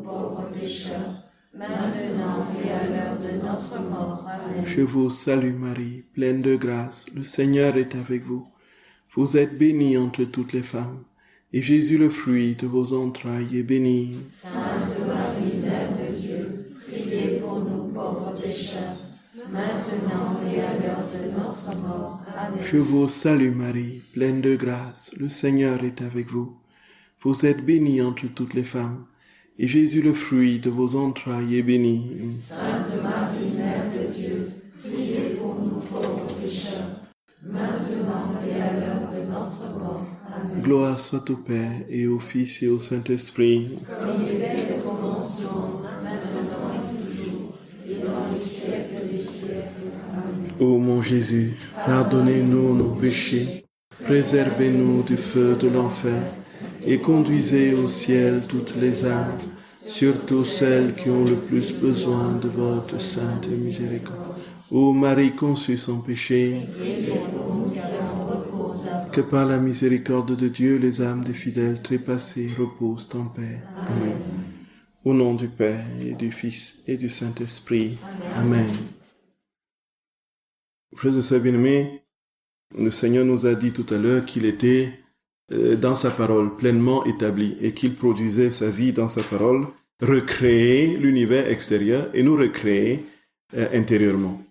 pauvres pécheurs, maintenant et à l'heure de notre mort. Amen. Je vous salue Marie, pleine de grâce, le Seigneur est avec vous. Vous êtes bénie entre toutes les femmes, et Jésus, le fruit de vos entrailles, est béni. Sainte Marie, Mère de Dieu, priez pour nous pauvres pécheurs, maintenant et à l'heure de notre mort. Amen. Je vous salue Marie, pleine de grâce, le Seigneur est avec vous. Vous êtes bénie entre toutes les femmes, et Jésus, le fruit de vos entrailles, est béni. Sainte Marie, Mère de Dieu, priez pour nous pauvres pécheurs, maintenant et à l'heure de notre mort. Amen. Gloire soit au Père, et au Fils, et au Saint-Esprit. Comme il est au commencement, maintenant et toujours, et dans les siècles des siècles. Amen. Ô mon Jésus, pardonnez-nous nos péchés, préservez-nous du feu de l'enfer, et conduisez au ciel toutes les âmes, surtout celles qui ont le plus besoin de votre sainte miséricorde. Ô Marie conçue sans péché, que par la miséricorde de Dieu, les âmes des fidèles trépassés reposent en paix. Amen. Au nom du Père, et du Fils, et du Saint-Esprit. Amen. Frères et sœurs bien-aimés, le Seigneur nous a dit tout à l'heure qu'il était dans sa parole pleinement établi et qu'il produisait sa vie dans sa parole, recréer l'univers extérieur et nous recréer intérieurement.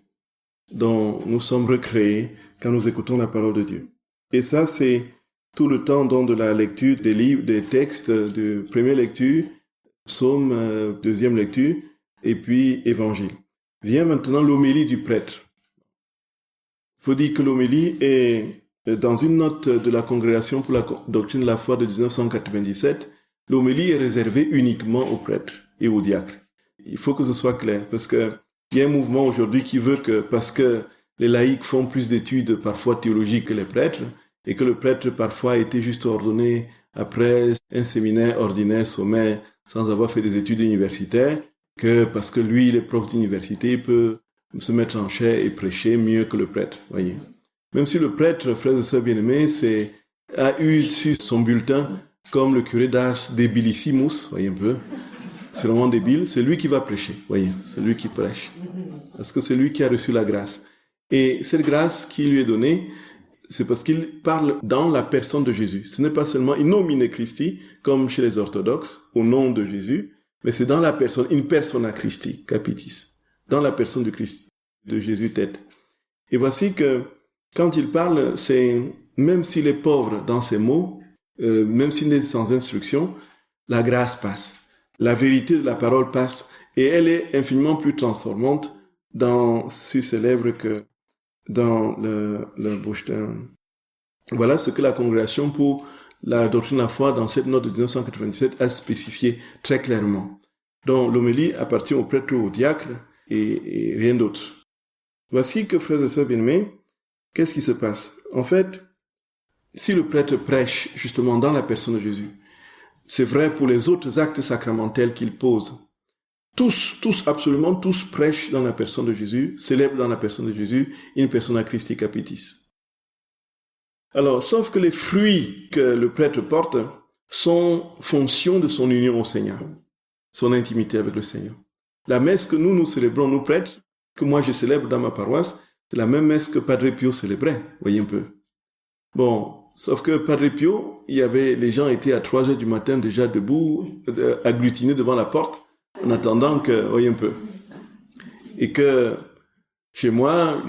Donc nous sommes recréés quand nous écoutons la parole de Dieu. Et ça, c'est tout le temps de la lecture des livres, des textes de première lecture, psaume, deuxième lecture, et puis évangile. Vient maintenant l'homélie du prêtre. Il faut dire que l'homélie est dans une note de la Congrégation pour la doctrine de la foi de 1997, l'homélie est réservée uniquement aux prêtres et aux diacres. Il faut que ce soit clair, parce qu'il y a un mouvement aujourd'hui qui veut que, parce que les laïcs font plus d'études parfois théologiques que les prêtres, et que le prêtre parfois a été juste ordonné après un séminaire ordinaire sommaire sans avoir fait des études universitaires, que parce que lui, il est prof d'université, il peut se mettre en chair et prêcher mieux que le prêtre, voyez. Même si le prêtre, frère et sœur bien-aimés, a eu sur son bulletin, comme le curé d'Ars, débilissimus, voyez un peu, c'est vraiment débile, c'est lui qui va prêcher, voyez, c'est lui qui prêche. Parce que c'est lui qui a reçu la grâce. Et cette grâce qui lui est donnée, c'est parce qu'il parle dans la personne de Jésus. Ce n'est pas seulement in nomine Christi, comme chez les orthodoxes, au nom de Jésus, mais c'est dans la personne, in persona Christi, capitis, dans la personne de Christ, de Jésus tête. Et voici que, quand il parle, c'est, même s'il est pauvre dans ses mots, même s'il est sans instruction, la grâce passe. La vérité de la parole passe, et elle est infiniment plus transformante dans sur ses lèvres que dans le bouche d'un. Voilà ce que la Congrégation pour la doctrine de la foi, dans cette note de 1997, a spécifié très clairement. Donc l'homélie appartient au prêtre ou au diacre, et rien d'autre. Voici que, frères et sœurs bien-aimés, qu'est-ce qui se passe? En fait, si le prêtre prêche justement dans la personne de Jésus, c'est vrai pour les autres actes sacramentels qu'il pose. Tous, absolument tous prêchent dans la personne de Jésus, célèbrent dans la personne de Jésus, in persona Christi capitis. Alors, sauf que les fruits que le prêtre porte sont fonction de son union au Seigneur, son intimité avec le Seigneur. La messe que nous célébrons, nous prêtres, que moi je célèbre dans ma paroisse, c'est la même messe que Padre Pio célébrait, voyez un peu. Bon, sauf que Padre Pio, les gens étaient à 3h du matin déjà debout, agglutinés devant la porte, en attendant que, voyez un peu. Et que, chez moi,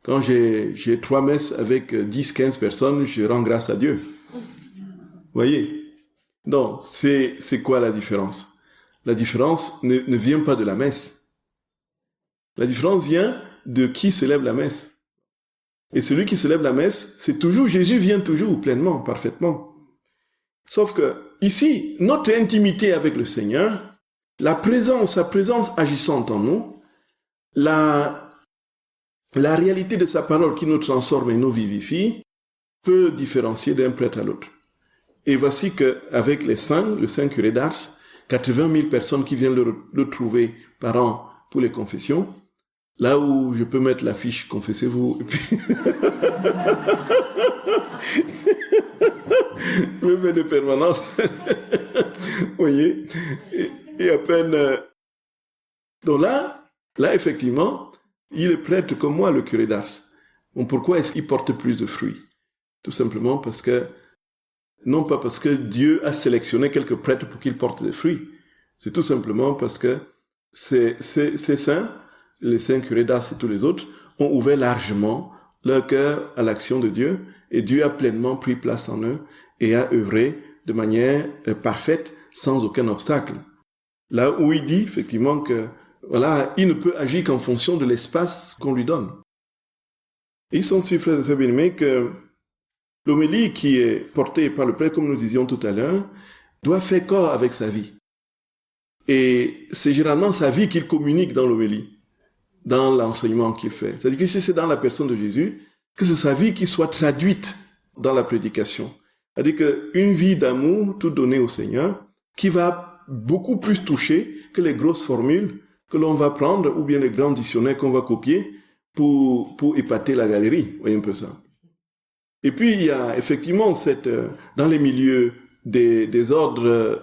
quand j'ai 3 messes avec 10-15 personnes, je rends grâce à Dieu. Voyez? Donc, c'est quoi la différence? La différence ne vient pas de la messe. La différence vient de qui célèbre la messe. Et celui qui célèbre la messe, c'est toujours, Jésus vient toujours pleinement, parfaitement. Sauf que, ici, notre intimité avec le Seigneur, sa présence agissante en nous, la réalité de sa parole qui nous transforme et nous vivifie, peut différencier d'un prêtre à l'autre. Et voici qu'avec les saints, le saint curé d'Ars, 80 000 personnes qui viennent le trouver par an pour les confessions, là où je peux mettre l'affiche « Confessez-vous », et puis je fais des permanences. voyez, et à peine... Donc là, effectivement, il est prêtre comme moi, le curé d'Ars. Bon, pourquoi est-ce qu'il porte plus de fruits? Tout simplement parce que, non pas parce que Dieu a sélectionné quelques prêtres pour qu'ils portent des fruits, c'est tout simplement parce que ces saints, les saints curés d'Ars et tous les autres, ont ouvert largement leur cœur à l'action de Dieu, et Dieu a pleinement pris place en eux et a œuvré de manière parfaite, sans aucun obstacle. Là où il dit effectivement que voilà, il ne peut agir qu'en fonction de l'espace qu'on lui donne. Et il s'ensuit, frères et sœurs bien-aimés, que l'homélie qui est portée par le prêtre, comme nous disions tout à l'heure, doit faire corps avec sa vie. Et c'est généralement sa vie qu'il communique dans l'homélie, dans l'enseignement qu'il fait. C'est-à-dire que si c'est dans la personne de Jésus, que c'est sa vie qui soit traduite dans la prédication. C'est-à-dire qu'une vie d'amour tout donnée au Seigneur, qui va beaucoup plus toucher que les grosses formules que l'on va prendre, ou bien les grands dictionnaires qu'on va copier pour épater la galerie. Vous voyez un peu ça. Et puis, il y a effectivement dans les milieux des ordres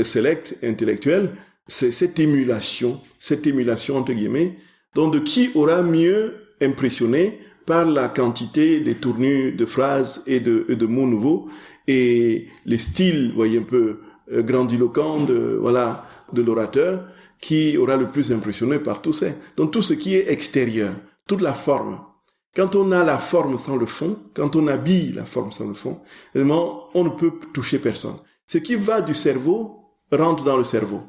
sélects, intellectuels, c'est cette émulation entre guillemets, donc de qui aura mieux impressionné par la quantité des tournures de phrases et de mots nouveaux, et les styles, vous voyez un peu, grandiloquents de l'orateur, qui aura le plus impressionné par tout ça. Donc tout ce qui est extérieur, toute la forme. Quand on a la forme sans le fond, quand on habille la forme sans le fond, évidemment, on ne peut toucher personne. Ce qui va du cerveau rentre dans le cerveau.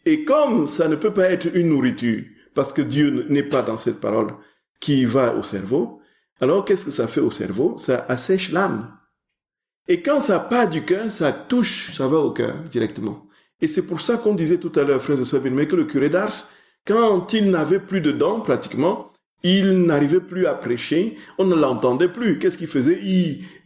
Et comme ça ne peut pas être une nourriture, parce que Dieu n'est pas dans cette parole qui va au cerveau, alors qu'est-ce que ça fait au cerveau? Ça assèche l'âme. Et quand ça part du cœur, ça touche, ça va au cœur directement. Et c'est pour ça qu'on disait tout à l'heure, frères et sœurs bien-aimés, que le curé d'Ars, quand il n'avait plus de dents, pratiquement, il n'arrivait plus à prêcher, on ne l'entendait plus. Qu'est-ce qu'il faisait?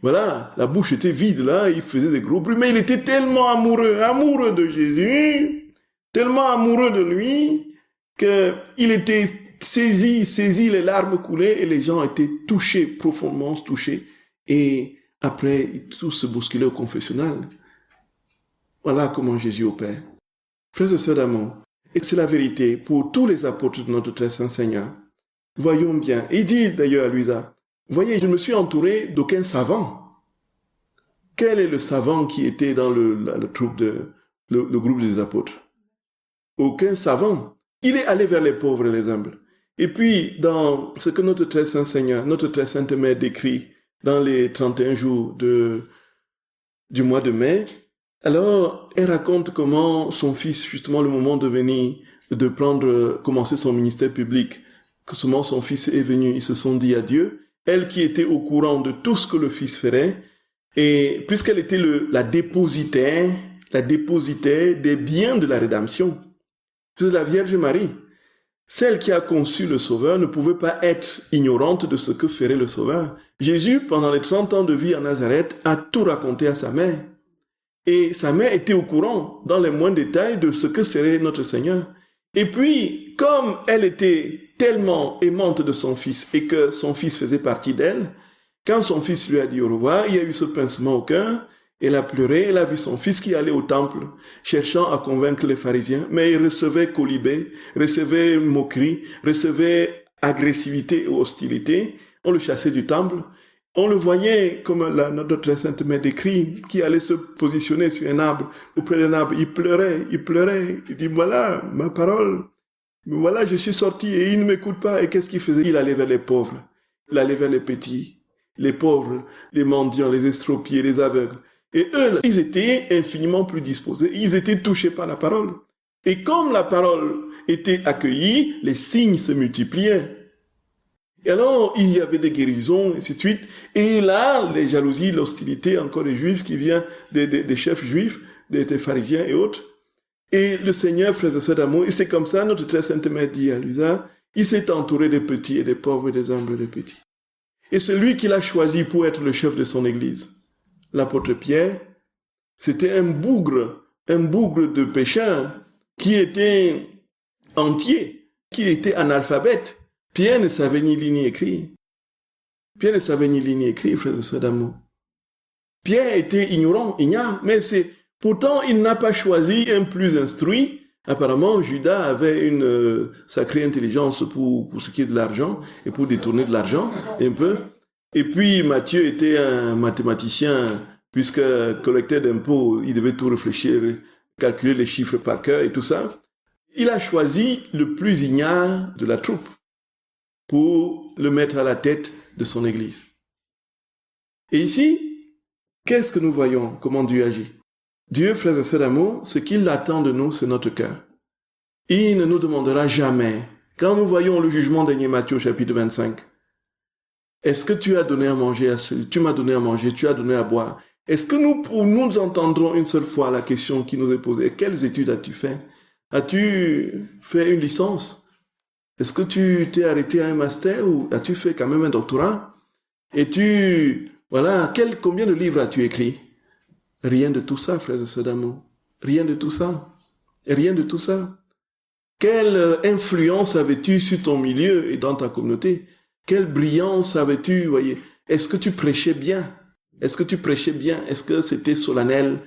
La bouche était vide là, il faisait des gros bruits, mais il était tellement amoureux de Jésus, tellement amoureux de lui, qu'il était saisi, les larmes coulaient et les gens étaient touchés, profondément touchés. Et après, tous se bousculaient au confessionnal. Voilà comment Jésus opère. Frères et sœurs d'amour, et c'est la vérité pour tous les apôtres de notre très saint Seigneur. Voyons bien. Il dit d'ailleurs à Luisa, voyez, je me suis entouré d'aucun savant. Quel est le savant qui était dans le groupe des apôtres? Aucun savant. Il est allé vers les pauvres et les humbles. Et puis, dans ce que notre très saint Seigneur, notre très sainte Mère décrit dans les 31 jours du mois de mai, alors elle raconte comment son fils, justement le moment de venir, commencer son ministère public, comment son fils est venu, ils se sont dit adieu. Elle qui était au courant de tout ce que le fils ferait, et puisqu'elle était la dépositaire des biens de la rédemption, c'est la Vierge Marie. Celle qui a conçu le Sauveur ne pouvait pas être ignorante de ce que ferait le Sauveur. Jésus, pendant les 30 ans de vie à Nazareth, a tout raconté à sa mère. Et sa mère était au courant, dans les moindres détails, de ce que serait notre Seigneur. Et puis, comme elle était tellement aimante de son fils et que son fils faisait partie d'elle, quand son fils lui a dit au revoir, il y a eu ce pincement au cœur, elle a pleuré, elle a vu son fils qui allait au temple, cherchant à convaincre les pharisiens, mais il recevait colibé, recevait moquerie, recevait agressivité et hostilité, on le chassait du temple. On le voyait, comme notre très sainte mère décrit, qui allait se positionner sur un arbre, auprès d'un arbre, il pleurait, il dit, voilà, ma parole, voilà, je suis sorti et il ne m'écoute pas. Et qu'est-ce qu'il faisait? Il allait vers les pauvres, il allait vers les petits, les pauvres, les mendiants, les estropiés, les aveugles. Et eux, ils étaient infiniment plus disposés, ils étaient touchés par la parole. Et comme la parole était accueillie, les signes se multipliaient. Et alors, il y avait des guérisons, et ainsi de suite. Et là, les jalousies, l'hostilité encore des Juifs qui vient des chefs juifs, des pharisiens et autres. Et le Seigneur, frères et sœurs d'amour, et c'est comme ça, notre très sainte mère dit à Luisa, il s'est entouré des petits et des pauvres et des humbles et des petits. Et celui qu'il a choisi pour être le chef de son église, l'apôtre Pierre, c'était un bougre de pécheurs qui était entier, qui était analphabète. Pierre ne savait ni lire ni écrire. Pierre ne savait ni lire ni écrire, frères et sœurs d'amour. Pierre était ignorant, mais c'est Pourtant, il n'a pas choisi un plus instruit. Apparemment, Judas avait une sacrée intelligence pour ce qui est de l'argent et pour détourner de l'argent, un peu. Et puis, Matthieu était un mathématicien, puisque collecteur d'impôts, il devait tout réfléchir, calculer les chiffres par cœur et tout ça. Il a choisi le plus ignare de la troupe pour le mettre à la tête de son église. Et ici, qu'est-ce que nous voyons? Comment Dieu agit? Dieu, frères et sœurs d'amour, ce qu'il attend de nous, c'est notre cœur. Il ne nous demandera jamais, quand nous voyons le jugement dernier Matthieu chapitre 25, est-ce que tu as donné à manger à celui, tu m'as donné à manger, tu as donné à boire? Est-ce que nous entendrons une seule fois la question qui nous est posée? Quelles études as-tu fait? As-tu fait une licence? Est-ce que tu t'es arrêté à un master ou as-tu fait quand même un doctorat? Et combien de livres as-tu écrit? Rien de tout ça, frères et sœurs d'amour. Rien de tout ça. Rien de tout ça. Quelle influence avais-tu sur ton milieu et dans ta communauté? Quelle brillance avais-tu, voyez? Est-ce que tu prêchais bien? Est-ce que tu prêchais bien? Est-ce que c'était solennel?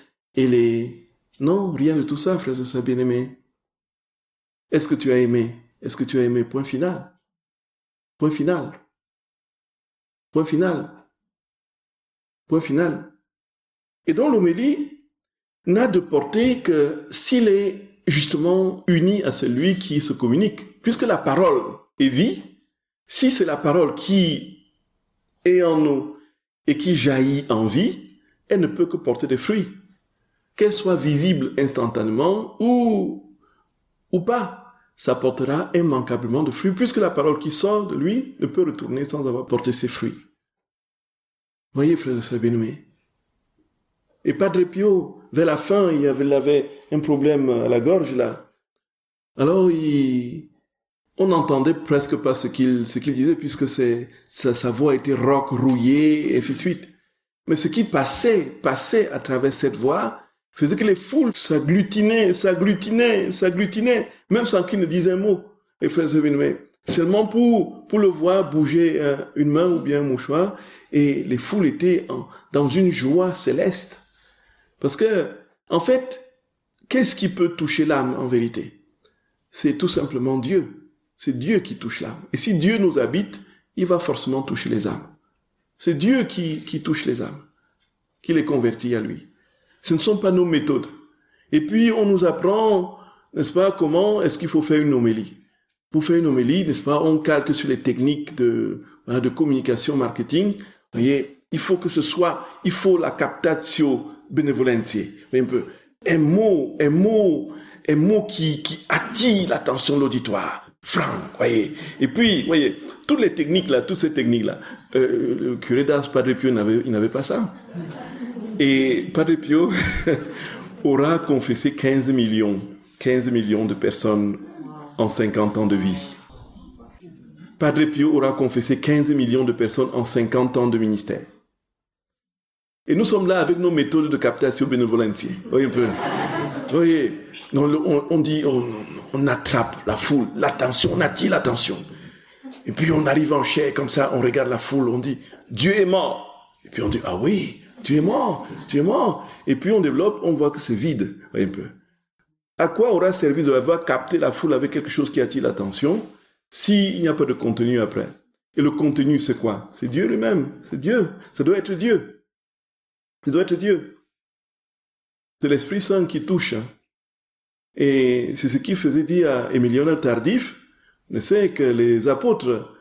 Non, rien de tout ça, frères et sœurs bien-aimés. Est-ce que tu as aimé? Est-ce que tu as aimé? Point final. Point final. Point final. Point final. Et donc l'homélie n'a de portée que s'il est justement uni à celui qui se communique. Puisque la parole est vie, si c'est la parole qui est en nous et qui jaillit en vie, elle ne peut que porter des fruits. Qu'elle soit visible instantanément ou pas, ça portera immanquablement de fruits, puisque la parole qui sort de lui ne peut retourner sans avoir porté ses fruits. Voyez, frères et sœurs bien-aimés. Et Padre Pio, vers la fin, il avait un problème à la gorge, là. Alors, on n'entendait presque pas ce qu'il disait, puisque sa voix était rauque, rouillée, et ainsi de suite. Mais ce qui passait à travers cette voix, faisait que les foules s'agglutinaient, même sans qu'il ne dise un mot. Et frères et sœurs, seulement pour le voir bouger une main ou bien un mouchoir, et les foules étaient dans une joie céleste. Parce que, en fait, qu'est-ce qui peut toucher l'âme en vérité? C'est tout simplement Dieu. C'est Dieu qui touche l'âme. Et si Dieu nous habite, il va forcément toucher les âmes. C'est Dieu qui touche les âmes, qui les convertit à lui. Ce ne sont pas nos méthodes. Et puis, on nous apprend, n'est-ce pas, comment est-ce qu'il faut faire une homélie. Pour faire une homélie, n'est-ce pas, on calque sur les techniques de communication, marketing. Vous voyez, il faut la captatio benevolentiae. Un peu. Un mot qui attire l'attention de l'auditoire. Franc, voyez. Et puis, voyez, toutes ces techniques-là, le curé d'Ars, Padre Pio, il n'avait pas ça. Et Padre Pio aura confessé 15 millions de personnes en 50 ans de vie. Padre Pio aura confessé 15 millions de personnes en 50 ans de ministère. Et nous sommes là avec nos méthodes de captation benevolentiae. Voyez un peu. Voyez, on attrape la foule, l'attention, on attire l'attention. Et puis on arrive en chair comme ça, on regarde la foule, on dit Dieu est mort. Et puis on dit ah oui, tu es mort. Et puis on développe, on voit que c'est vide. Voyez un peu. À quoi aura servi d'avoir capté la foule avec quelque chose qui attire l'attention s'il n'y a pas de contenu après? Et le contenu, c'est quoi? C'est Dieu lui-même. C'est Dieu. Ça doit être Dieu. Ça doit être Dieu. C'est l'Esprit Saint qui touche. Et c'est ce qui faisait dire à Emiliano Tardif, on sait que les apôtres,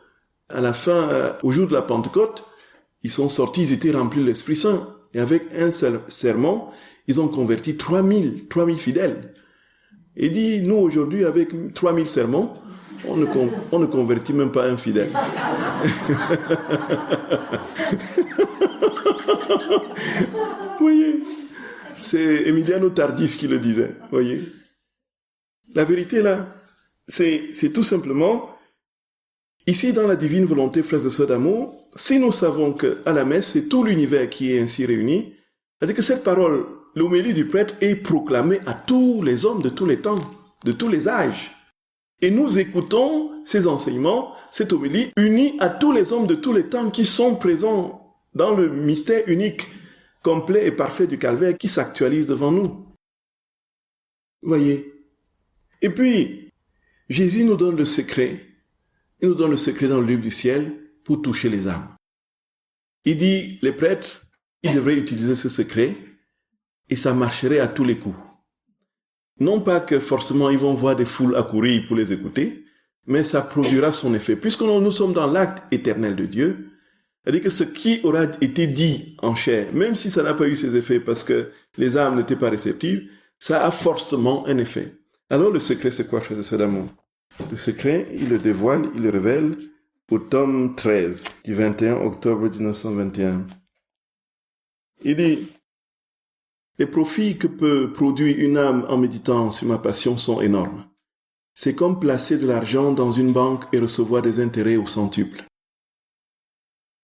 à la fin, au jour de la Pentecôte, ils sont sortis, ils étaient remplis de l'Esprit Saint. Et avec un seul sermon, ils ont converti 3000 fidèles. Et dit, nous aujourd'hui, avec 3000 sermons, on ne convertit même pas un fidèle. Voyez, c'est Emiliano Tardif qui le disait, voyez. La vérité là, c'est tout simplement, ici dans la divine volonté, frères et sœurs d'amour, si nous savons qu'à la messe, c'est tout l'univers qui est ainsi réuni, c'est-à-dire que cette parole, l'homélie du prêtre, est proclamée à tous les hommes de tous les temps, de tous les âges. Et nous écoutons ces enseignements, cette homélie, unie à tous les hommes de tous les temps qui sont présents dans le mystère unique complet et parfait du calvaire qui s'actualise devant nous. Voyez. Et puis, Jésus nous donne le secret. Il nous donne le secret dans le livre du ciel pour toucher les âmes. Il dit, les prêtres, ils devraient utiliser ce secret et ça marcherait à tous les coups. Non pas que forcément ils vont voir des foules accourir pour les écouter, mais ça produira son effet. Puisque nous sommes dans l'acte éternel de Dieu, c'est-à-dire que ce qui aura été dit en chair, même si ça n'a pas eu ses effets parce que les âmes n'étaient pas réceptives, ça a forcément un effet. Alors le secret, c'est quoi, frères et sœurs d'amour? Le secret, il le dévoile, il le révèle au tome 13 du 21 octobre 1921. Il dit, les profits que peut produire une âme en méditant sur ma passion sont énormes. C'est comme placer de l'argent dans une banque et recevoir des intérêts au centuple.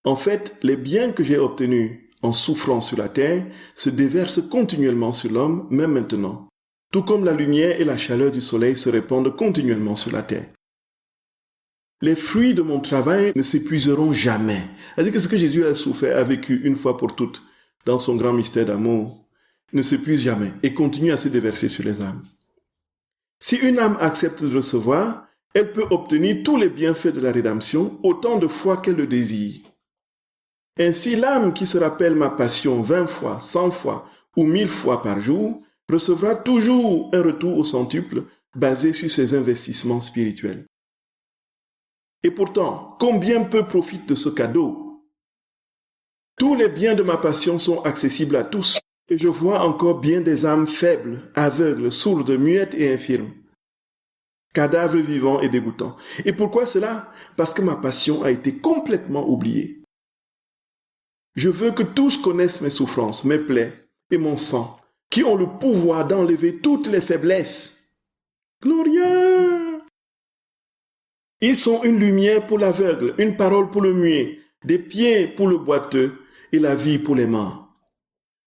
En fait, les biens que j'ai obtenus en souffrant sur la terre se déversent continuellement sur l'homme, même maintenant, tout comme la lumière et la chaleur du soleil se répandent continuellement sur la terre. Les fruits de mon travail ne s'épuiseront jamais. C'est-à-dire que ce que Jésus a souffert, a vécu une fois pour toutes, dans son grand mystère d'amour, ne s'épuise jamais et continue à se déverser sur les âmes. Si une âme accepte de recevoir, elle peut obtenir tous les bienfaits de la rédemption autant de fois qu'elle le désire. Ainsi, l'âme qui se rappelle ma passion 20 fois, 100 fois ou 1000 fois par jour recevra toujours un retour au centuple basé sur ses investissements spirituels. Et pourtant, combien peu profitent de ce cadeau? Tous les biens de ma passion sont accessibles à tous. Et je vois encore bien des âmes faibles, aveugles, sourdes, muettes et infirmes. Cadavres vivants et dégoûtants. Et pourquoi cela? Parce que ma passion a été complètement oubliée. Je veux que tous connaissent mes souffrances, mes plaies et mon sang, qui ont le pouvoir d'enlever toutes les faiblesses. Gloria! Ils sont une lumière pour l'aveugle, une parole pour le muet, des pieds pour le boiteux et la vie pour les morts.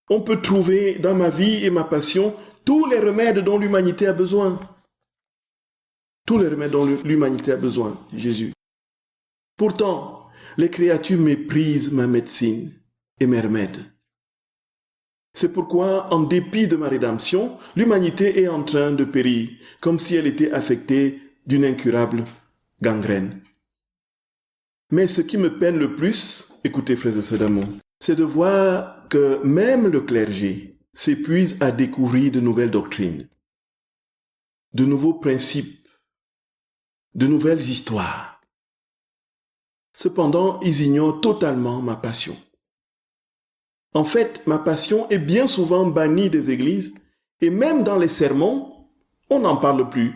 On peut trouver dans ma vie et ma passion tous les remèdes dont l'humanité a besoin. Tous les remèdes dont l'humanité a besoin, dit Jésus. Pourtant, les créatures méprisent ma médecine et mes remèdes. C'est pourquoi, en dépit de ma rédemption, l'humanité est en train de périr, comme si elle était affectée d'une incurable gangrène. Mais ce qui me peine le plus, écoutez frères et sœurs d'amour, c'est de voir que même le clergé s'épuise à découvrir de nouvelles doctrines, de nouveaux principes, de nouvelles histoires. Cependant, ils ignorent totalement ma passion. En fait, ma passion est bien souvent bannie des églises et même dans les sermons, on n'en parle plus.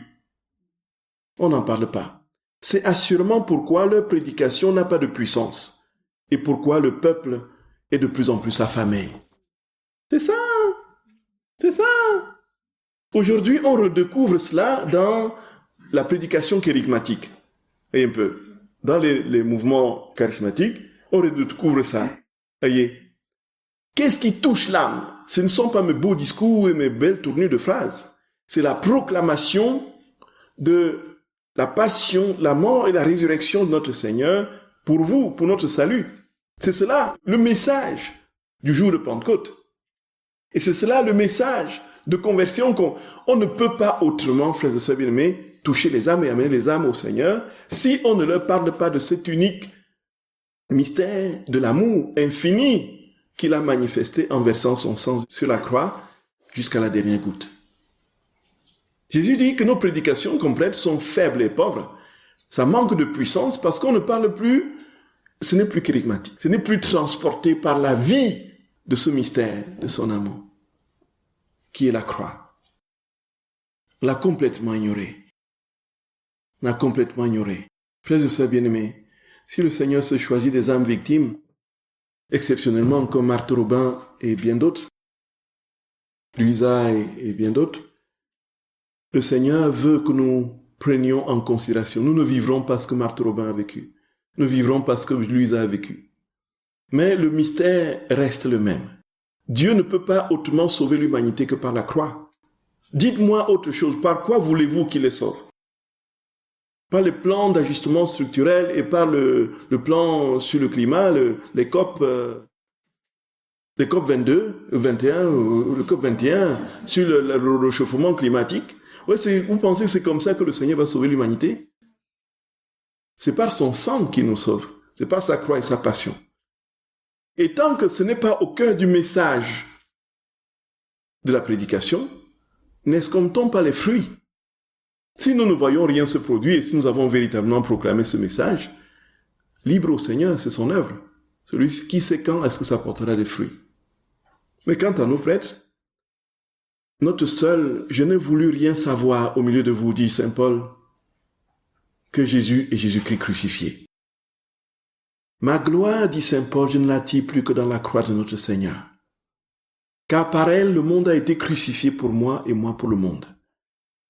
On n'en parle pas. C'est assurément pourquoi leur prédication n'a pas de puissance et pourquoi le peuple est de plus en plus affamé. C'est ça. C'est ça. Aujourd'hui, on redécouvre cela dans la prédication kérigmatique. Et un peu. Dans les mouvements charismatiques, on redécouvre ça. Voyez. Qu'est-ce qui touche l'âme? Ce ne sont pas mes beaux discours et mes belles tournures de phrases. C'est la proclamation de la passion, la mort et la résurrection de notre Seigneur pour vous, pour notre salut. C'est cela le message du jour de Pentecôte. Et c'est cela le message de conversion qu'on ne peut pas autrement, frères et sœurs bien-aimés, toucher les âmes et amener les âmes au Seigneur si on ne leur parle pas de cet unique mystère de l'amour infini qu'il a manifesté en versant son sang sur la croix jusqu'à la dernière goutte. Jésus dit que nos prédications complètes sont faibles et pauvres. Ça manque de puissance parce qu'on ne parle plus. Ce n'est plus charismatique, ce n'est plus transporté par la vie de ce mystère, de son amour, qui est la croix. On l'a complètement ignoré. On l'a complètement ignoré. Frères et sœurs bien-aimés, si le Seigneur se choisit des âmes victimes, exceptionnellement comme Marthe Robin et bien d'autres, Louisa et bien d'autres, le Seigneur veut que nous prenions en considération. Nous ne vivrons pas ce que Marthe Robin a vécu. Nous vivrons parce que Louisa a vécu. Mais le mystère reste le même. Dieu ne peut pas autrement sauver l'humanité que par la croix. Dites-moi autre chose. Par quoi voulez-vous qu'il les sauve? Par les plans d'ajustement structurel et par le plan sur le climat, les COP le COP 22, le 21, ou le COP 21 sur le réchauffement climatique. Ouais, vous pensez que c'est comme ça que le Seigneur va sauver l'humanité? C'est par son sang qu'il nous sauve. C'est par sa croix et sa passion. Et tant que ce n'est pas au cœur du message de la prédication, n'escomptons pas les fruits. Si nous ne voyons rien se produire et si nous avons véritablement proclamé ce message, libre au Seigneur, c'est son œuvre. Celui qui sait quand est-ce que ça portera des fruits. Mais quant à nos prêtres, notre seul, je n'ai voulu rien savoir au milieu de vous, dit Saint Paul, que Jésus et Jésus-Christ crucifié. Ma gloire, dit Saint Paul, je ne la tire plus que dans la croix de notre Seigneur. Car par elle, le monde a été crucifié pour moi et moi pour le monde.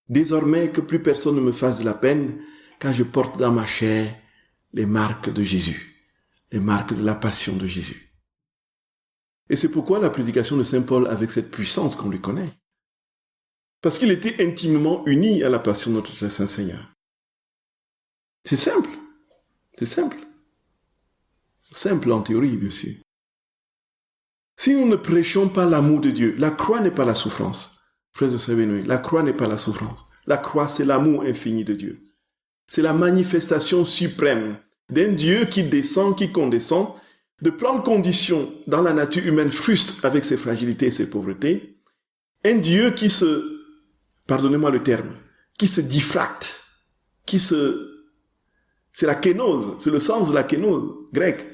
Désormais, que plus personne ne me fasse de la peine, car je porte dans ma chair les marques de Jésus, les marques de la passion de Jésus. Et c'est pourquoi la prédication de Saint Paul avec cette puissance qu'on lui connaît. Parce qu'il était intimement uni à la passion de notre Saint Seigneur. C'est simple. C'est simple. Simple en théorie, bien sûr. Si nous ne prêchons pas l'amour de Dieu, la croix n'est pas la souffrance. Frères et sœurs bénis, la croix n'est pas la souffrance. La croix, c'est l'amour infini de Dieu. C'est la manifestation suprême d'un Dieu qui descend, qui condescend, de prendre condition dans la nature humaine fruste avec ses fragilités et ses pauvretés. Un Dieu qui pardonnez-moi le terme, qui se diffracte, c'est la kénose, c'est le sens de la kénose grecque.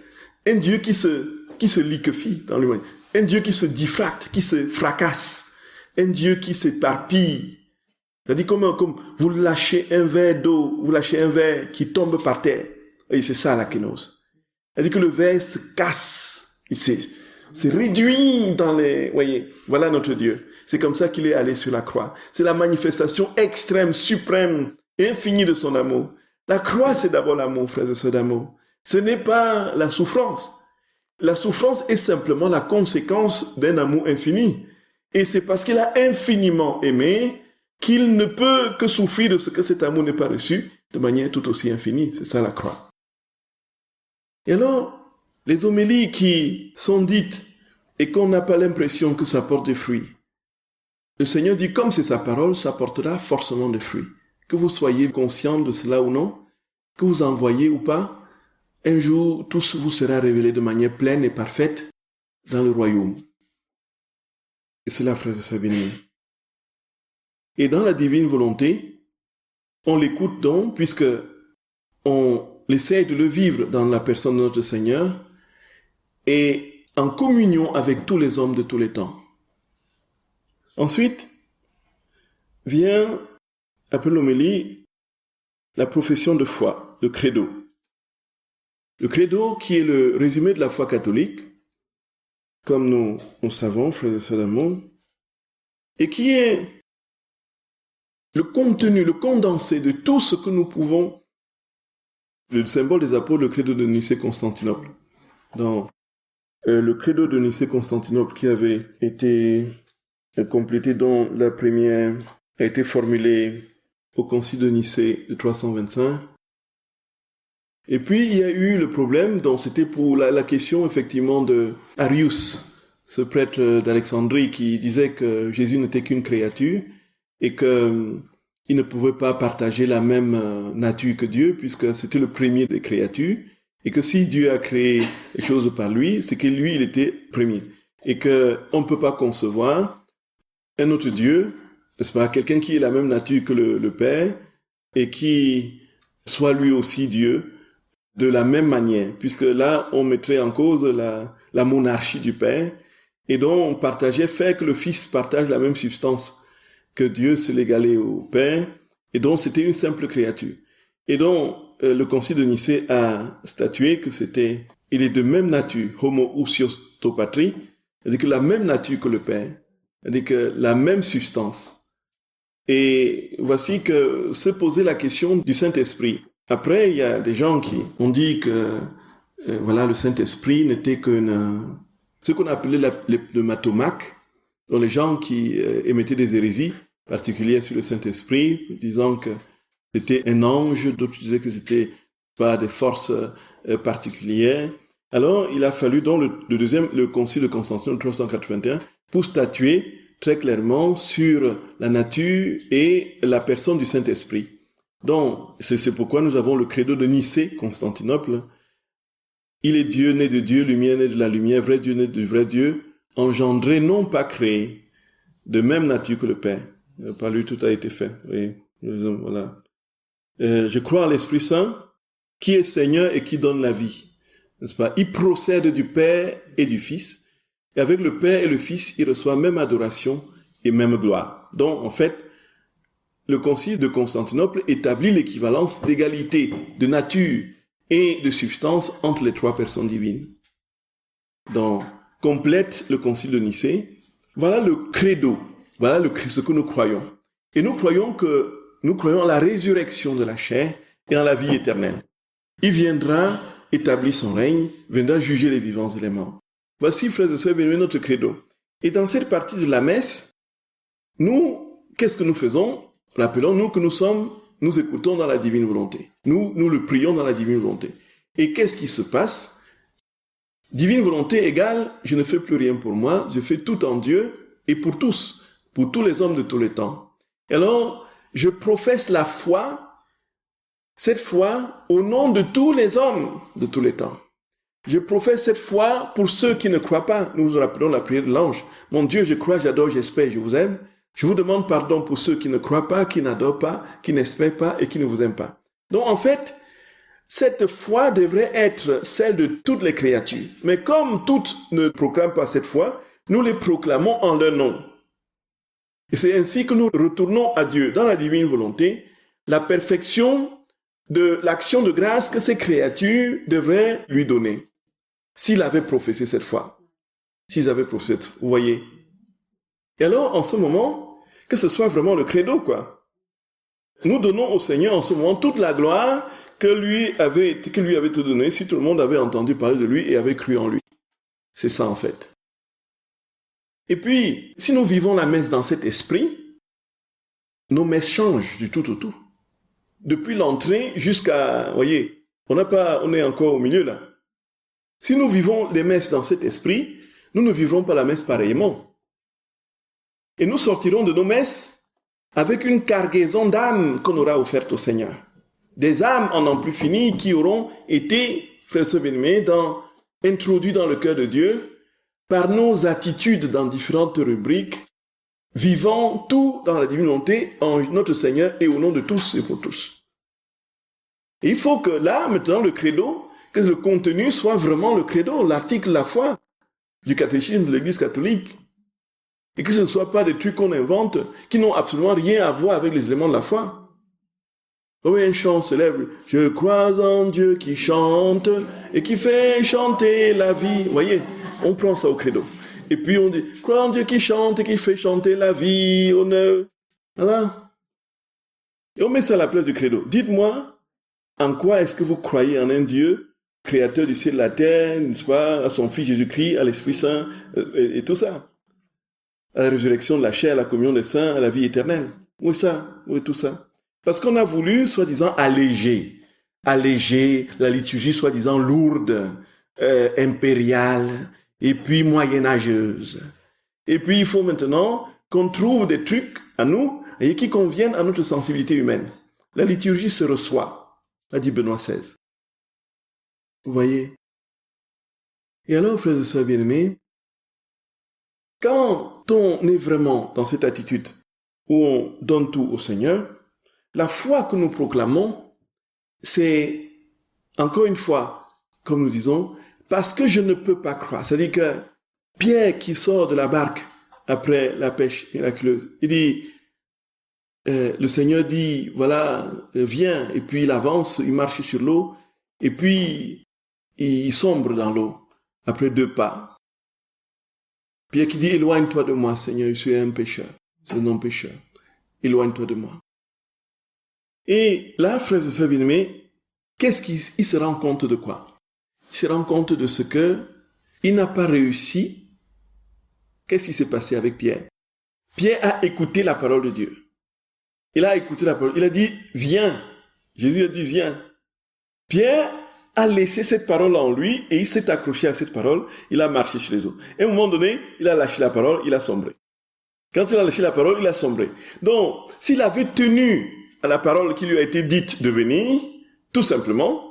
Un Dieu qui se liquéfie dans l'humain. Un Dieu qui se diffracte, qui se fracasse. Un Dieu qui s'éparpille. C'est-à-dire comme vous lâchez un verre d'eau, vous lâchez un verre qui tombe par terre. Et c'est ça la kénose. C'est-à-dire que le verre se casse. Il se réduit dans les... Voyez, voilà notre Dieu. C'est comme ça qu'il est allé sur la croix. C'est la manifestation extrême, suprême, infinie de son amour. La croix, c'est d'abord l'amour, frères et sœurs d'amour. Ce n'est pas la souffrance. La souffrance est simplement la conséquence d'un amour infini. Et c'est parce qu'il a infiniment aimé qu'il ne peut que souffrir de ce que cet amour n'est pas reçu de manière tout aussi infinie. C'est ça la croix. Et alors, les homélies qui sont dites et qu'on n'a pas l'impression que ça porte des fruits, le Seigneur dit, comme c'est sa parole, ça portera forcément des fruits. Que vous soyez conscient de cela ou non, que vous en voyez ou pas, un jour, tout vous sera révélé de manière pleine et parfaite dans le royaume. Et c'est là, frères et sœurs bénis. Et dans la divine volonté, on l'écoute donc, puisque on essaie de le vivre dans la personne de notre Seigneur et en communion avec tous les hommes de tous les temps. Ensuite, vient, après l'homélie, la profession de foi, le credo. Le credo qui est le résumé de la foi catholique, comme nous savons, frères et sœurs d'amour, et qui est le contenu, le condensé de tout ce que nous pouvons, le symbole des apôtres, le credo de Nicée-Constantinople. Dans le credo de Nicée-Constantinople qui avait été complété, dont la première a été formulée au concile de Nicée de 325. Et puis, il y a eu le problème, donc c'était pour la question, effectivement, de Arius, ce prêtre d'Alexandrie qui disait que Jésus n'était qu'une créature et qu'il ne pouvait pas partager la même nature que Dieu, puisque c'était le premier des créatures, et que si Dieu a créé les choses par lui, c'est que lui, il était premier. Et qu'on ne peut pas concevoir un autre Dieu, n'est-ce pas, quelqu'un qui ait la même nature que le Père, et qui soit lui aussi Dieu, de la même manière, puisque là, on mettrait en cause la monarchie du Père, et donc on fait que le Fils partage la même substance que Dieu, c'est l'égalé au Père, et donc c'était une simple créature. Et donc, le concile de Nicée a statué que il est de même nature, homo ousios to patri, c'est-à-dire que la même nature que le Père, c'est-à-dire que la même substance. Et voici que se posait la question du Saint-Esprit. Après, il y a des gens qui ont dit que le Saint-Esprit n'était ce qu'on appelait le pneumatomaque, dont les gens qui émettaient des hérésies particulières sur le Saint-Esprit, disant que c'était un ange, d'autres disaient que c'était pas des forces particulières, Alors, il a fallu donc le concile de Constantinople 381 pour statuer très clairement sur la nature et la personne du Saint-Esprit. Donc, c'est pourquoi nous avons le credo de Nicée, Constantinople. Il est Dieu, né de Dieu, lumière né de la lumière, vrai Dieu né du vrai Dieu, engendré, non pas créé, de même nature que le Père. Par lui, tout a été fait. Oui, voilà. Je crois en l'Esprit Saint, qui est Seigneur et qui donne la vie. N'est-ce pas? Il procède du Père et du Fils. Et avec le Père et le Fils, il reçoit même adoration et même gloire. Donc, en fait, le concile de Constantinople établit l'équivalence d'égalité de nature et de substance entre les trois personnes divines. Donc, complète le concile de Nicée. Voilà le credo. Voilà ce que nous croyons. Et nous croyons en la résurrection de la chair et en la vie éternelle. Il viendra établir son règne, viendra juger les vivants et les morts. Voici, frères et sœurs, bien-aimés, notre credo. Et dans cette partie de la messe, nous, qu'est-ce que nous faisons? Rappelons-nous que nous écoutons dans la divine volonté. Nous le prions dans la divine volonté. Et qu'est-ce qui se passe? Divine volonté égale, je ne fais plus rien pour moi, je fais tout en Dieu et pour tous les hommes de tous les temps. Et alors, je professe la foi, cette foi au nom de tous les hommes de tous les temps. Je professe cette foi pour ceux qui ne croient pas. Nous nous rappelons la prière de l'ange. Mon Dieu, je crois, j'adore, j'espère, je vous aime. Je vous demande pardon pour ceux qui ne croient pas, qui n'adorent pas, qui n'espèrent pas et qui ne vous aiment pas. Donc en fait, cette foi devrait être celle de toutes les créatures. Mais comme toutes ne proclament pas cette foi, nous les proclamons en leur nom. Et c'est ainsi que nous retournons à Dieu dans la divine volonté, la perfection de l'action de grâce que ces créatures devraient lui donner. S'il avait professé cette foi. S'ils avaient professé, vous voyez. Et alors, en ce moment, que ce soit vraiment le credo, quoi. Nous donnons au Seigneur en ce moment toute la gloire que lui avait été donnée si tout le monde avait entendu parler de lui et avait cru en lui. C'est ça, en fait. Et puis, si nous vivons la messe dans cet esprit, nos messes changent du tout au tout. Depuis l'entrée jusqu'à, vous voyez, on est encore au milieu là. Si nous vivons les messes dans cet esprit, nous ne vivrons pas la messe pareillement. Et nous sortirons de nos messes avec une cargaison d'âmes qu'on aura offerte au Seigneur. Des âmes en n'en plus fini qui auront été, frères et sœurs bien-aimés, introduits dans le cœur de Dieu par nos attitudes dans différentes rubriques, vivant tout dans la divine volonté en notre Seigneur et au nom de tous et pour tous. Et il faut que là, maintenant, le credo, que le contenu soit vraiment le credo, l'article de la foi du catéchisme de l'Église catholique. Et que ce ne soit pas des trucs qu'on invente qui n'ont absolument rien à voir avec les éléments de la foi. Comme un chant célèbre, « Je crois en Dieu qui chante et qui fait chanter la vie ». Vous voyez, on prend ça au credo. Et puis on dit, « Crois en Dieu qui chante et qui fait chanter la vie, honneur ». Voilà. Et on met ça à la place du credo. Dites-moi, en quoi est-ce que vous croyez en un Dieu, créateur du ciel et de la terre, n'est-ce pas, à son Fils Jésus-Christ, à l'Esprit Saint, et tout ça. À la résurrection de la chair, à la communion des saints, à la vie éternelle. Où est ça? Où est tout ça? Parce qu'on a voulu, soi-disant, alléger la liturgie, soi-disant lourde, impériale, et puis moyenâgeuse. Et puis il faut maintenant qu'on trouve des trucs à nous, et qui conviennent à notre sensibilité humaine. La liturgie se reçoit, a dit Benoît XVI. Vous voyez? Et alors, frères et sœurs bien-aimés, quand on est vraiment dans cette attitude où on donne tout au Seigneur, la foi que nous proclamons, c'est, encore une fois, comme nous disons, parce que je ne peux pas croire. C'est-à-dire que Pierre qui sort de la barque après la pêche miraculeuse, il dit, le Seigneur dit, voilà, viens, et puis il avance, il marche sur l'eau, et puis il sombre dans l'eau, après 2 pas. Pierre qui dit, éloigne-toi de moi, Seigneur, je suis un pécheur, c'est un non-pécheur. Éloigne-toi de moi. Et là, frères et sœurs bien-aimés, qu'est-ce qu'il se rend compte de quoi? Il se rend compte de ce que il n'a pas réussi. Qu'est-ce qui s'est passé avec Pierre? Pierre a écouté la parole de Dieu. Il a écouté la parole. Il a dit, viens. Jésus a dit, viens. Pierre a laissé cette parole en lui et il s'est accroché à cette parole, il a marché sur les eaux. Et à un moment donné, il a lâché la parole, il a sombré. Quand il a lâché la parole, il a sombré. Donc, s'il avait tenu à la parole qui lui a été dite de venir, tout simplement,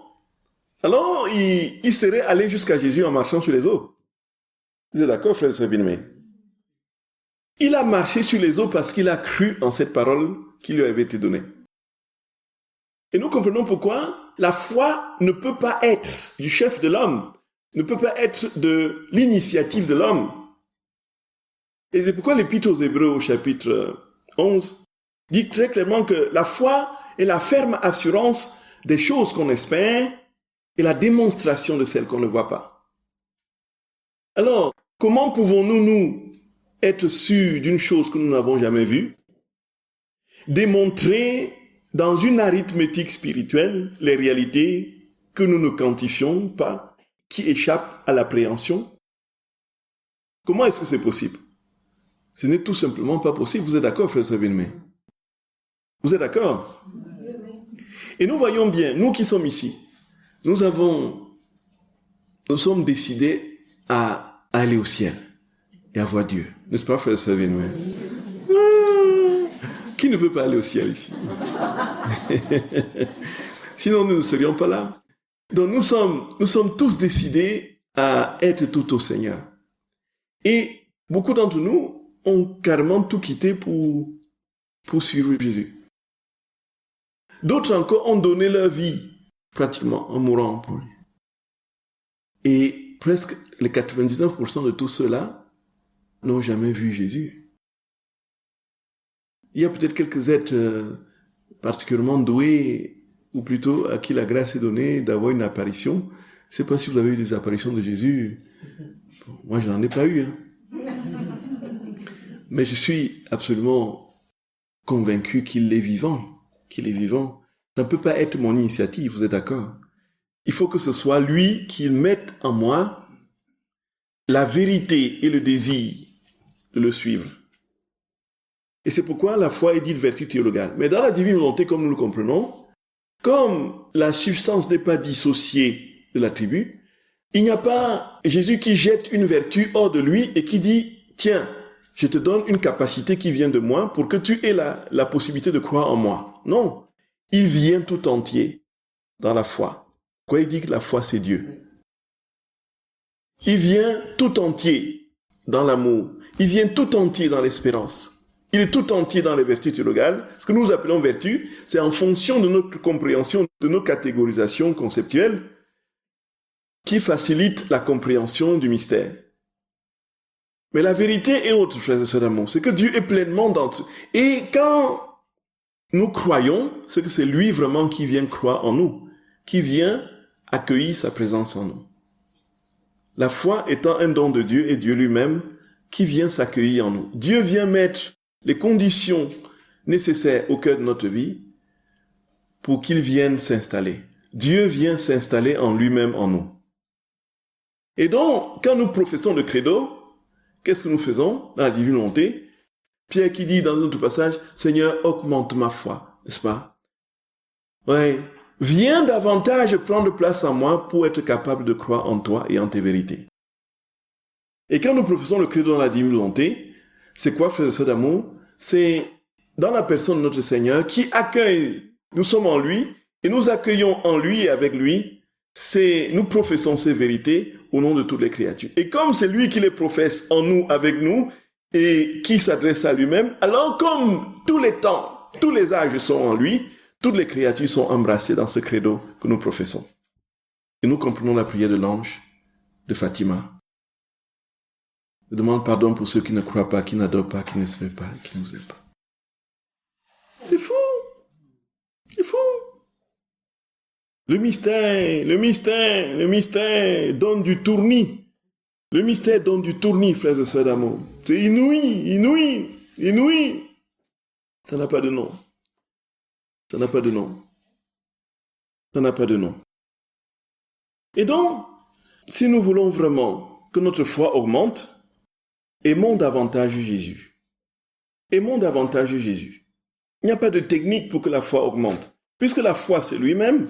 alors il serait allé jusqu'à Jésus en marchant sur les eaux. Vous êtes d'accord, frère Sabine? Il a marché sur les eaux parce qu'il a cru en cette parole qui lui avait été donnée. Et nous comprenons pourquoi la foi ne peut pas être du chef de l'homme, ne peut pas être de l'initiative de l'homme. Et c'est pourquoi l'Épître aux Hébreux au chapitre 11 dit très clairement que la foi est la ferme assurance des choses qu'on espère et la démonstration de celles qu'on ne voit pas. Alors, comment pouvons-nous, nous, être sûrs d'une chose que nous n'avons jamais vue? Démontrer dans une arithmétique spirituelle les réalités que nous ne quantifions pas, qui échappent à l'appréhension? Comment est-ce que c'est possible? Ce n'est tout simplement pas possible. Vous êtes d'accord, frère Sabine? Vous êtes d'accord? Et nous voyons bien, nous qui sommes ici, nous sommes décidés à aller au ciel et à voir Dieu. N'est-ce pas, frère Sabine? Qui ne veut pas aller au ciel ici? Sinon, nous ne serions pas là. Donc, nous sommes tous décidés à être tout au Seigneur. Et beaucoup d'entre nous ont carrément tout quitté pour suivre Jésus. D'autres encore ont donné leur vie, pratiquement, en mourant pour lui. Et presque les 99% de tous ceux-là n'ont jamais vu Jésus. Il y a peut-être quelques êtres particulièrement doués, ou plutôt à qui la grâce est donnée d'avoir une apparition. Je ne sais pas si vous avez eu des apparitions de Jésus. Bon, moi, je n'en ai pas eu. Mais je suis absolument convaincu qu'il est vivant. Qu'il est vivant. Ça ne peut pas être mon initiative, vous êtes d'accord? Il faut que ce soit lui qui mette en moi la vérité et le désir de le suivre. Et c'est pourquoi la foi est dite vertu théologale. Mais dans la divine volonté, comme nous le comprenons, comme la substance n'est pas dissociée de l'attribut, il n'y a pas Jésus qui jette une vertu hors de lui et qui dit « Tiens, je te donne une capacité qui vient de moi pour que tu aies la possibilité de croire en moi. » Non, il vient tout entier dans la foi. Quoi, il dit que la foi, c'est Dieu. Il vient tout entier dans l'amour. Il vient tout entier dans l'espérance. Il est tout entier dans les vertus théologales. Ce que nous appelons vertu, c'est en fonction de notre compréhension, de nos catégorisations conceptuelles, qui facilitent la compréhension du mystère. Mais la vérité est autre, frères et sœurs d'amour. C'est que Dieu est pleinement dans tout. Et quand nous croyons, c'est que c'est lui vraiment qui vient croire en nous, qui vient accueillir sa présence en nous. La foi étant un don de Dieu et Dieu lui-même qui vient s'accueillir en nous. Dieu vient mettre les conditions nécessaires au cœur de notre vie pour qu'il vienne s'installer. Dieu vient s'installer en lui-même en nous. Et donc, quand nous professons le credo, qu'est-ce que nous faisons dans la divine volonté? Pierre qui dit dans un autre passage, « Seigneur, augmente ma foi. » N'est-ce pas? Ouais. Viens davantage prendre place en moi pour être capable de croire en toi et en tes vérités. Et quand nous professons le credo dans la divine volonté, c'est quoi, frères et sœurs d'amour? C'est dans la personne de notre Seigneur qui accueille, nous sommes en lui, et nous accueillons en lui et avec lui, nous professons ces vérités au nom de toutes les créatures. Et comme c'est lui qui les professe en nous, avec nous, et qui s'adresse à lui-même, alors comme tous les temps, tous les âges sont en lui, toutes les créatures sont embrassées dans ce credo que nous professons. Et nous comprenons la prière de l'ange de Fatima. Je demande pardon pour ceux qui ne croient pas, qui n'adorent pas, qui n'espèrent pas, qui ne nous aiment pas. C'est fou! C'est fou! Le mystère donne du tournis. Le mystère donne du tournis, frères et sœurs d'amour. C'est inouï. Ça n'a pas de nom. Ça n'a pas de nom. Ça n'a pas de nom. Et donc, si nous voulons vraiment que notre foi augmente, aimons davantage Jésus. Aimons davantage Jésus. Il n'y a pas de technique pour que la foi augmente. Puisque la foi, c'est lui-même,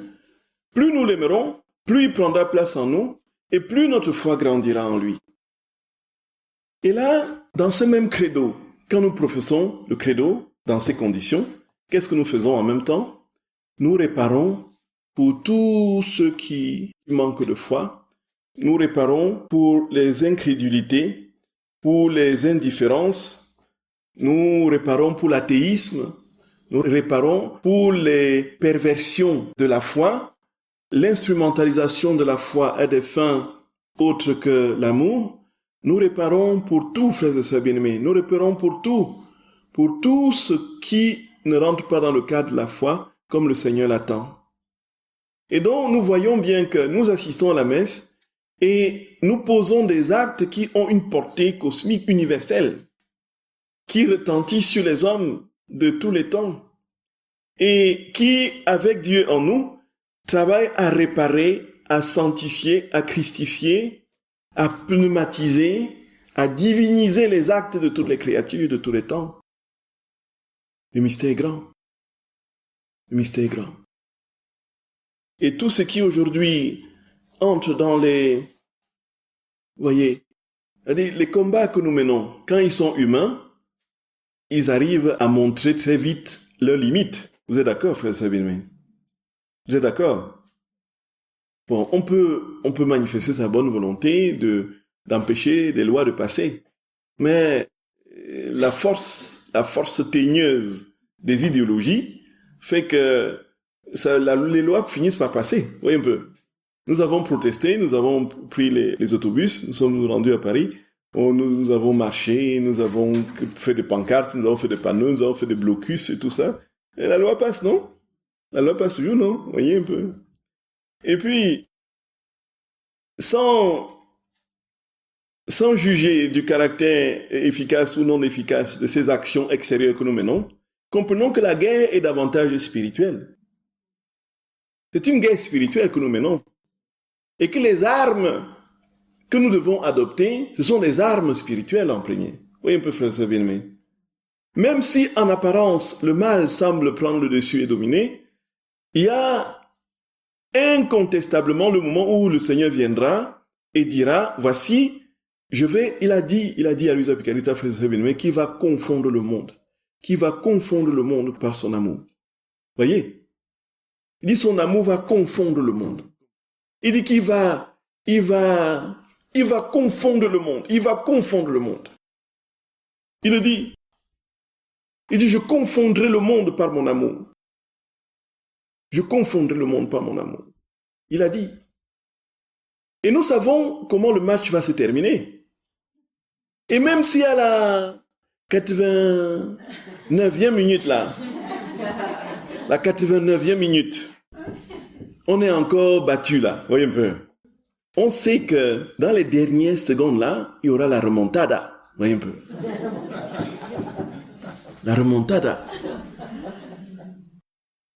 plus nous l'aimerons, plus il prendra place en nous et plus notre foi grandira en lui. Et là, dans ce même credo, quand nous professons le credo dans ces conditions, qu'est-ce que nous faisons en même temps? Nous réparons pour tous ceux qui manquent de foi, nous réparons pour les incrédulités, pour les indifférences, nous réparons pour l'athéisme, nous réparons pour les perversions de la foi, l'instrumentalisation de la foi à des fins autres que l'amour. Nous réparons pour tout, frères et sœurs bien-aimés, nous réparons pour tout ce qui ne rentre pas dans le cadre de la foi comme le Seigneur l'attend. Et donc, nous voyons bien que nous assistons à la messe et nous posons des actes qui ont une portée cosmique universelle, qui retentissent sur les hommes de tous les temps et qui, avec Dieu en nous, travaillent à réparer, à sanctifier, à christifier, à pneumatiser, à diviniser les actes de toutes les créatures de tous les temps. Le mystère est grand. Le mystère est grand. Et tout ce qui aujourd'hui entre dans les... Voyez, les combats que nous menons, quand ils sont humains, ils arrivent à montrer très vite leurs limites. Vous êtes d'accord, frère Sabine? Vous êtes d'accord? Bon, on peut manifester sa bonne volonté d'empêcher des lois de passer. Mais la force teigneuse des idéologies fait que les lois finissent par passer. Vous voyez un peu. Nous avons protesté, nous avons pris les autobus, nous sommes rendus à Paris, nous avons marché, nous avons fait des pancartes, nous avons fait des panneaux, nous avons fait des blocus et tout ça. Et la loi passe, non? La loi passe toujours, non? Vous voyez un peu. Et puis, sans juger du caractère efficace ou non efficace de ces actions extérieures que nous menons, comprenons que la guerre est davantage spirituelle. C'est une guerre spirituelle que nous menons. Et que les armes que nous devons adopter, ce sont des armes spirituelles en premier. Vous voyez un peu, frère bien-aimé. Même si en apparence le mal semble prendre le dessus et dominer, il y a incontestablement le moment où le Seigneur viendra et dira, voici, il a dit à Luisa Picarita, frère bien-aimé, qu'il va confondre le monde. Qu'il va confondre le monde par son amour. Voyez? Il dit son amour va confondre le monde. Il dit qu'il va confondre le monde. Il va confondre le monde. Il le dit. Il dit, je confondrai le monde par mon amour. Je confondrai le monde par mon amour. Il a dit. Et nous savons comment le match va se terminer. Et même si à la 89e minute là, la 89e minute, on est encore battu là, voyez un peu. On sait que dans les dernières secondes là, il y aura la remontada, voyez un peu. La remontada.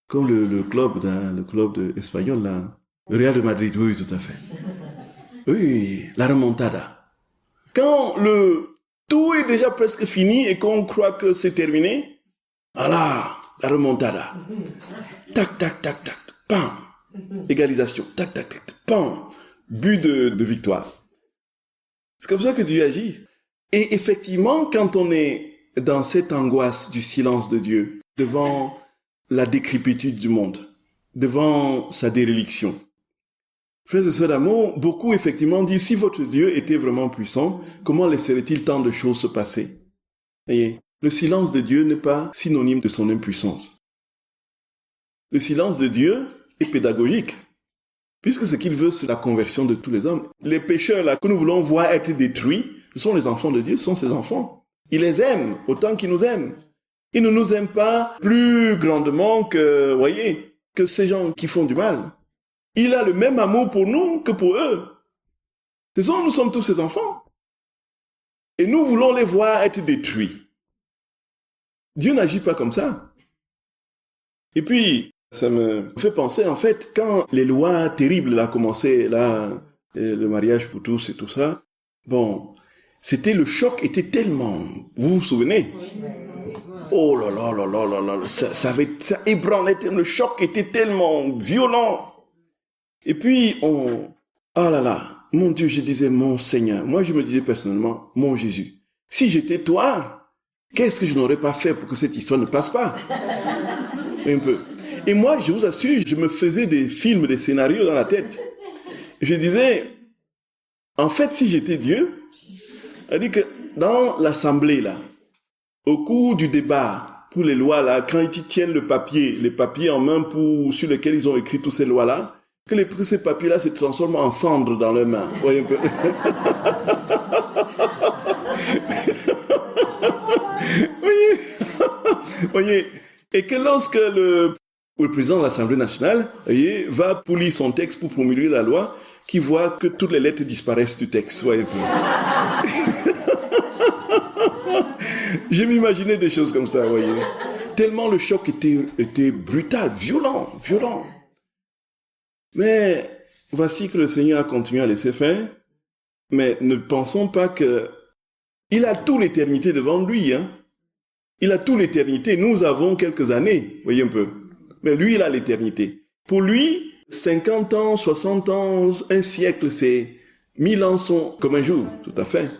Comme le club espagnol là, le Real de Madrid, oui, tout à fait. Oui, la remontada. Quand tout est déjà presque fini et qu'on croit que c'est terminé, voilà, la remontada. Tac, tac, tac, tac, pam. Égalisation, tac, tac, tac, pam, but de victoire. C'est comme ça que Dieu agit. Et effectivement, quand on est dans cette angoisse du silence de Dieu, devant la décrépitude du monde, devant sa déréliction, frères et sœurs d'amour, beaucoup effectivement disent, si votre Dieu était vraiment puissant, comment laisserait-il tant de choses se passer? Voyez, le silence de Dieu n'est pas synonyme de son impuissance. Le silence de Dieu est pédagogique, puisque ce qu'il veut, c'est la conversion de tous les hommes. Les pécheurs là, que nous voulons voir être détruits, ce sont les enfants de Dieu, ce sont ses enfants. Il les aime autant qu'il nous aime. Il ne nous aime pas plus grandement que, voyez, que ces gens qui font du mal. Il a le même amour pour nous que pour eux. Nous sommes tous ses enfants. Et nous voulons les voir être détruits. Dieu n'agit pas comme ça. Et puis, ça me fait penser, en fait, quand les lois terribles là, commençaient, là, le mariage pour tous et tout ça, bon, le choc était tellement, vous vous souvenez? Oh là là là là là là, ça ébranlait, le choc était tellement violent. Et puis, ah là là, mon Dieu, je disais, mon Seigneur. Moi, je me disais personnellement, mon Jésus, si j'étais toi, qu'est-ce que je n'aurais pas fait pour que cette histoire ne passe pas? Un peu. Et moi, je vous assure, je me faisais des films, des scénarios dans la tête. Et je disais, en fait, si j'étais Dieu, c'est-à-dire que dans l'assemblée, là, au cours du débat pour les lois, là, quand ils tiennent les papiers en main sur lesquels ils ont écrit toutes ces lois-là, que ces papiers-là se transforment en cendres dans leurs mains. Voyez un peu. Voyez. Et que lorsque le président de l'Assemblée nationale, voyez, va pour lire son texte pour promulguer la loi, qu'il voit que toutes les lettres disparaissent du texte. Voyez un peu. Je m'imaginais des choses comme ça, voyez. Tellement le choc était brutal, violent. Mais voici que le Seigneur a continué à laisser faire. Mais ne pensons pas qu'il a toute l'éternité devant lui. Hein. Il a toute l'éternité. Nous avons quelques années, voyez un peu. Mais lui, il a l'éternité. Pour lui, 50 ans, 60 ans, un siècle, 1000 ans sont comme un jour, tout à fait.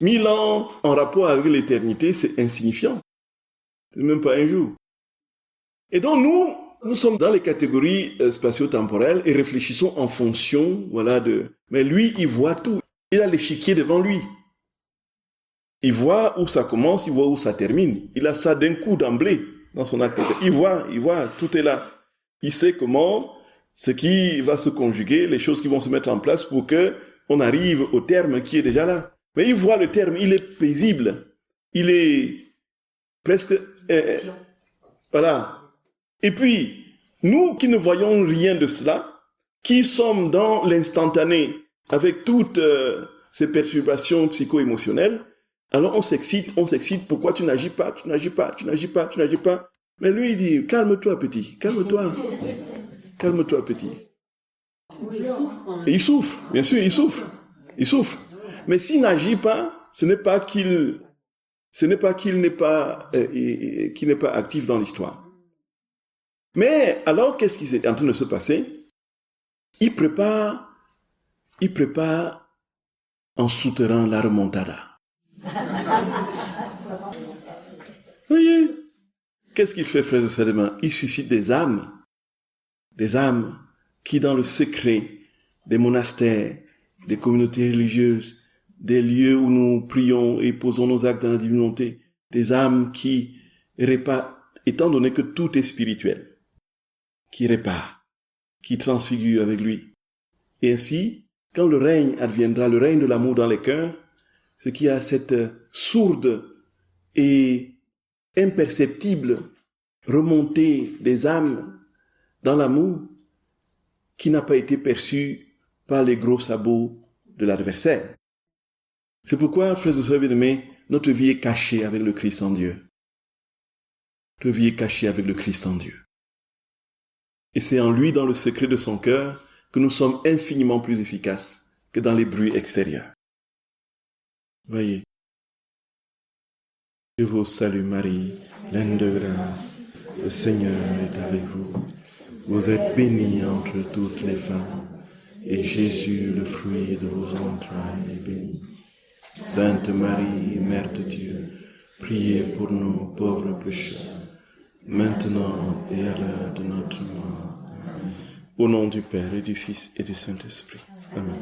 1000 ans en rapport avec l'éternité, c'est insignifiant. C'est même pas un jour. Et donc nous sommes dans les catégories spatio-temporelles et réfléchissons en fonction, voilà, mais lui, il voit tout. Il a l'échiquier devant lui. Il voit où ça commence, il voit où ça termine. Il a ça d'un coup d'emblée dans son acte. Il voit, tout est là. Il sait comment, ce qui va se conjuguer, les choses qui vont se mettre en place pour que on arrive au terme qui est déjà là. Mais il voit le terme, il est paisible. Il est presque... voilà. Et puis, nous qui ne voyons rien de cela, qui sommes dans l'instantané, avec toutes ces perturbations psycho-émotionnelles, alors on s'excite, pourquoi tu n'agis pas? Mais lui, il dit, calme-toi, petit, calme-toi, petit. Et il souffre, bien sûr, il souffre. Mais s'il n'agit pas, ce n'est pas qu'il n'est pas actif dans l'histoire. Mais alors, qu'est-ce qui est en train de se passer? Il prépare en souterrain la remontada. Voyez, qu'est-ce qu'il fait, frères et sœurs demain? Il suscite des âmes qui, dans le secret des monastères, des communautés religieuses, des lieux où nous prions et posons nos actes dans la divine volonté, des âmes qui réparent, étant donné que tout est spirituel, qui répare, qui transfigure avec lui. Et ainsi, quand le règne adviendra, le règne de l'amour dans les cœurs, ce qui a cette sourde et imperceptible remontée des âmes dans l'amour qui n'a pas été perçue par les gros sabots de l'adversaire. C'est pourquoi, frères et sœurs bien-aimés, notre vie est cachée avec le Christ en Dieu. Notre vie est cachée avec le Christ en Dieu. Et c'est en lui, dans le secret de son cœur, que nous sommes infiniment plus efficaces que dans les bruits extérieurs. Voyez. Je vous salue Marie, pleine de grâce. Le Seigneur est avec vous. Vous êtes bénie entre toutes les femmes, et Jésus, le fruit de vos entrailles, est béni. Sainte Marie, Mère de Dieu, priez pour nous pauvres pécheurs, maintenant et à l'heure de notre mort. Au nom du Père et du Fils et du Saint-Esprit. Amen.